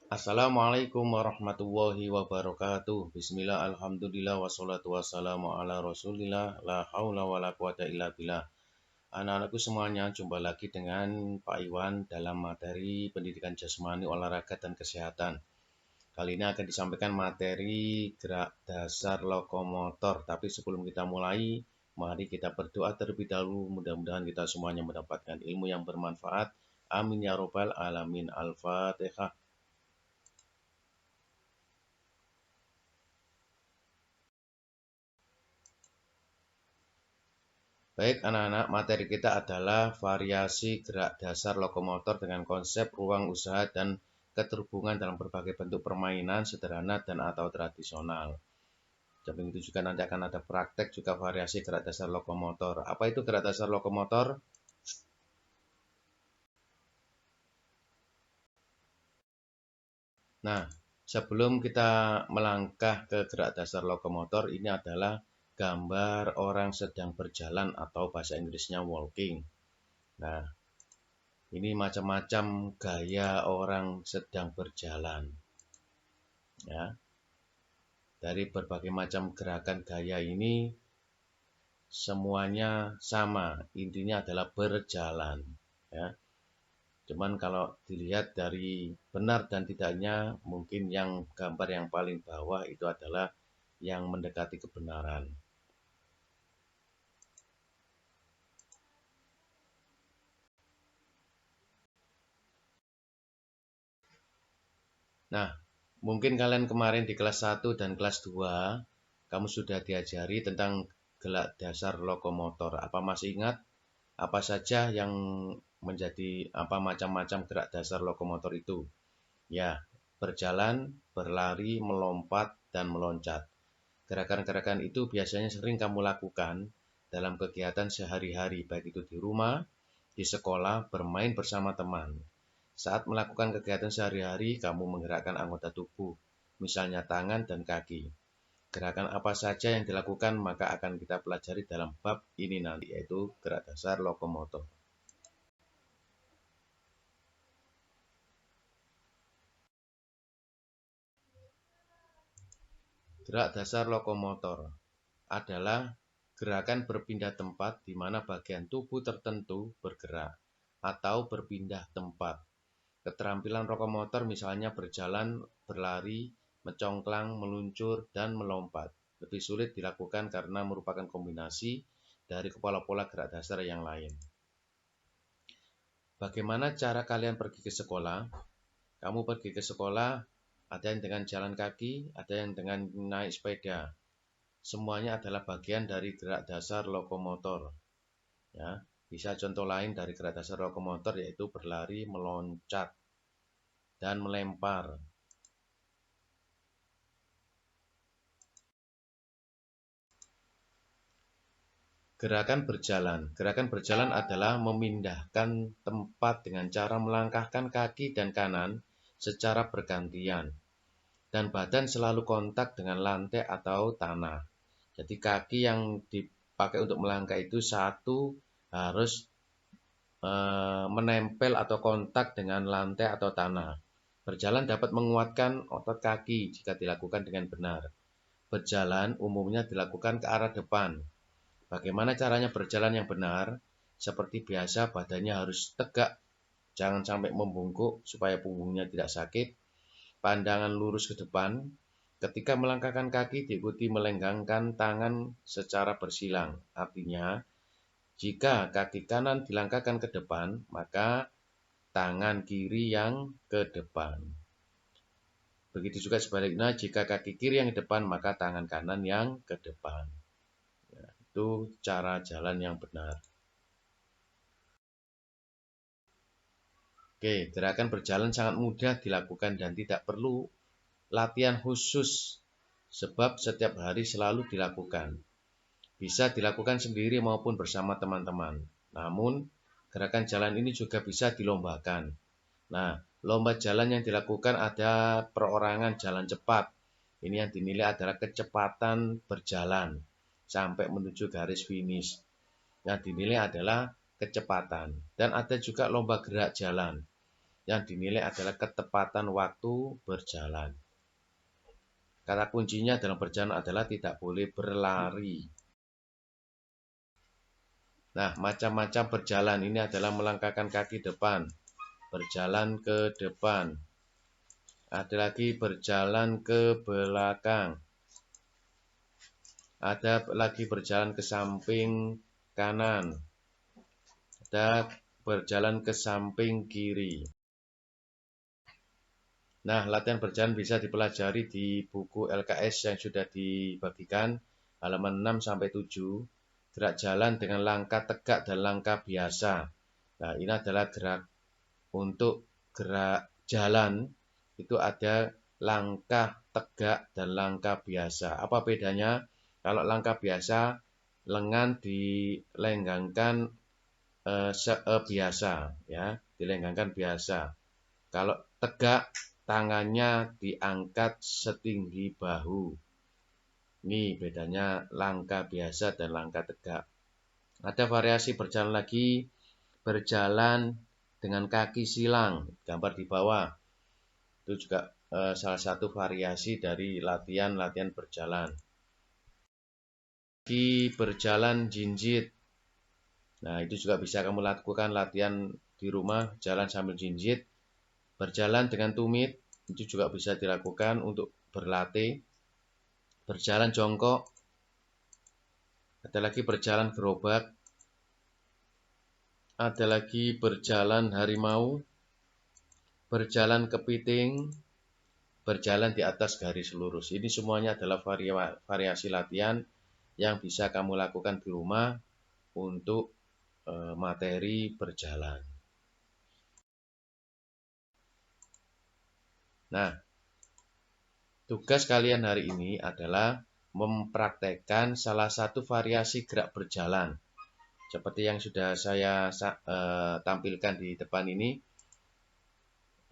Assalamualaikum warahmatullahi wabarakatuh. Bismillah, alhamdulillah, wassalatu wassalamu ala rasulillah. La haula wa la quwata illa billah. Anak-anakku semuanya, jumpa lagi dengan Pak Iwan dalam materi pendidikan jasmani, olahraga, dan kesehatan. Kali ini akan disampaikan materi gerak dasar lokomotor. Tapi sebelum kita mulai, mari kita berdoa terlebih dahulu. Mudah-mudahan kita semuanya mendapatkan ilmu yang bermanfaat. Amin ya robbal alamin. Al-Fatihah. Baik anak-anak, materi kita adalah variasi gerak dasar lokomotor dengan konsep ruang usaha dan keterhubungan dalam berbagai bentuk permainan sederhana dan atau tradisional. Samping itu juga nanti akan ada praktek juga variasi gerak dasar lokomotor. Apa itu gerak dasar lokomotor? Nah, sebelum kita melangkah ke gerak dasar lokomotor, ini adalah gambar orang sedang berjalan atau bahasa Inggrisnya walking. Nah, ini macam-macam gaya orang sedang berjalan. Ya, dari berbagai macam gerakan gaya ini semuanya sama, intinya adalah berjalan. Ya, cuman kalau dilihat dari benar dan tidaknya, mungkin yang gambar yang paling bawah itu adalah yang mendekati kebenaran. Nah, mungkin kalian kemarin di kelas 1 dan kelas 2, kamu sudah diajari tentang gerak dasar lokomotor. Apa masih ingat? Apa saja yang menjadi macam-macam gerak dasar lokomotor itu? Ya, berjalan, berlari, melompat, dan meloncat. Gerakan-gerakan itu biasanya sering kamu lakukan dalam kegiatan sehari-hari, baik itu di rumah, di sekolah, bermain bersama teman. Saat melakukan kegiatan sehari-hari, kamu menggerakkan anggota tubuh, misalnya tangan dan kaki. Gerakan apa saja yang dilakukan maka akan kita pelajari dalam bab ini nanti, yaitu gerak dasar lokomotor. Gerak dasar lokomotor adalah gerakan berpindah tempat di mana bagian tubuh tertentu bergerak atau berpindah tempat. Keterampilan lokomotor misalnya berjalan, berlari, mencongklang, meluncur, dan melompat. Lebih sulit dilakukan karena merupakan kombinasi dari pola-pola gerak dasar yang lain. Bagaimana cara kalian pergi ke sekolah? Kamu pergi ke sekolah, ada yang dengan jalan kaki, ada yang dengan naik sepeda. Semuanya adalah bagian dari gerak dasar lokomotor. Ya, bisa contoh lain dari gerak dasar lokomotor yaitu berlari, meloncat, dan melempar. Gerakan berjalan. Gerakan berjalan adalah memindahkan tempat dengan cara melangkahkan kaki dan kanan secara bergantian. Dan badan selalu kontak dengan lantai atau tanah. Jadi kaki yang dipakai untuk melangkah itu satu harus menempel atau kontak dengan lantai atau tanah. Berjalan dapat menguatkan otot kaki jika dilakukan dengan benar. Berjalan umumnya dilakukan ke arah depan. Bagaimana caranya berjalan yang benar? Seperti biasa, badannya harus tegak, jangan sampai membungkuk supaya punggungnya tidak sakit. Pandangan lurus ke depan. Ketika melangkahkan kaki, diikuti melenggangkan tangan secara bersilang. Artinya, jika kaki kanan dilangkahkan ke depan, maka tangan kiri yang ke depan. Begitu juga sebaliknya, jika kaki kiri yang ke depan, maka tangan kanan yang ke depan. Ya, itu cara jalan yang benar. Oke, gerakan berjalan sangat mudah dilakukan dan tidak perlu latihan khusus, sebab setiap hari selalu dilakukan. Bisa dilakukan sendiri maupun bersama teman-teman. Namun, gerakan jalan ini juga bisa dilombakan. Nah, lomba jalan yang dilakukan ada perorangan jalan cepat. Ini yang dinilai adalah kecepatan berjalan sampai menuju garis finish. Yang dinilai adalah kecepatan. Dan ada juga lomba gerak jalan. yang dinilai adalah ketepatan waktu berjalan. Kata kuncinya dalam berjalan adalah tidak boleh berlari. Nah, macam-macam berjalan ini adalah melangkahkan kaki depan, berjalan ke depan, ada lagi berjalan ke belakang, ada lagi berjalan ke samping kanan, ada berjalan ke samping kiri. Nah, latihan berjalan bisa dipelajari di buku LKS yang sudah dibagikan, halaman 6-7. Gerak jalan dengan langkah tegak dan langkah biasa. Nah, ini adalah gerak untuk gerak jalan, itu ada langkah tegak dan langkah biasa. Apa bedanya? Kalau langkah biasa, lengan dilenggangkan biasa, ya, dilenggangkan biasa. Kalau tegak, tangannya diangkat setinggi bahu. Ini bedanya langkah biasa dan langkah tegak. Ada variasi berjalan lagi, berjalan dengan kaki silang, gambar di bawah. Itu juga salah satu variasi dari latihan berjalan. Di berjalan jinjit. Nah, itu juga bisa kamu lakukan latihan di rumah, jalan sambil jinjit. Berjalan dengan tumit, itu juga bisa dilakukan untuk berlatih. Berjalan jongkok, ada lagi berjalan gerobak, ada lagi berjalan harimau, berjalan kepiting, berjalan di atas garis lurus. Ini semuanya adalah variasi latihan yang bisa kamu lakukan di rumah untuk materi berjalan. Nah, tugas kalian hari ini adalah mempraktekkan salah satu variasi gerak berjalan. Seperti yang sudah saya tampilkan di depan ini,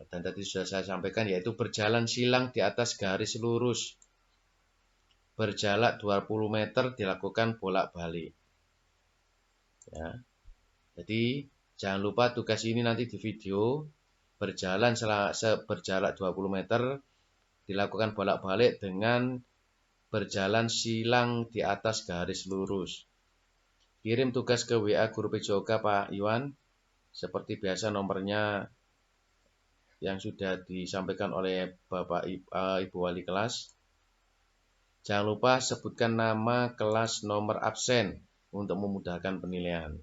dan tadi sudah saya sampaikan, yaitu berjalan silang di atas garis lurus. Berjarak 20 meter dilakukan bolak-balik. Ya. Jadi, jangan lupa tugas ini nanti di video. Berjalan berjarak 20 meter dilakukan bolak-balik dengan berjalan silang di atas garis lurus. Kirim tugas ke WA Guru PJOK Pak Iwan. Seperti biasa nomornya yang sudah disampaikan oleh Bapak Ibu Wali kelas. Jangan lupa sebutkan nama, kelas, nomor absen untuk memudahkan penilaian.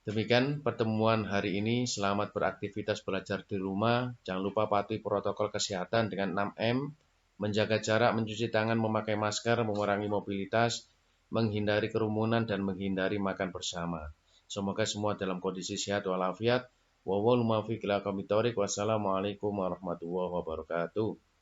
Demikian pertemuan hari ini. Selamat beraktivitas belajar di rumah. Jangan lupa patuhi protokol kesehatan dengan 6M, menjaga jarak, mencuci tangan, memakai masker, mengurangi mobilitas, menghindari kerumunan, dan menghindari makan bersama. Semoga semua dalam kondisi sehat walafiat. Wassalamualaikum warahmatullahi wabarakatuh.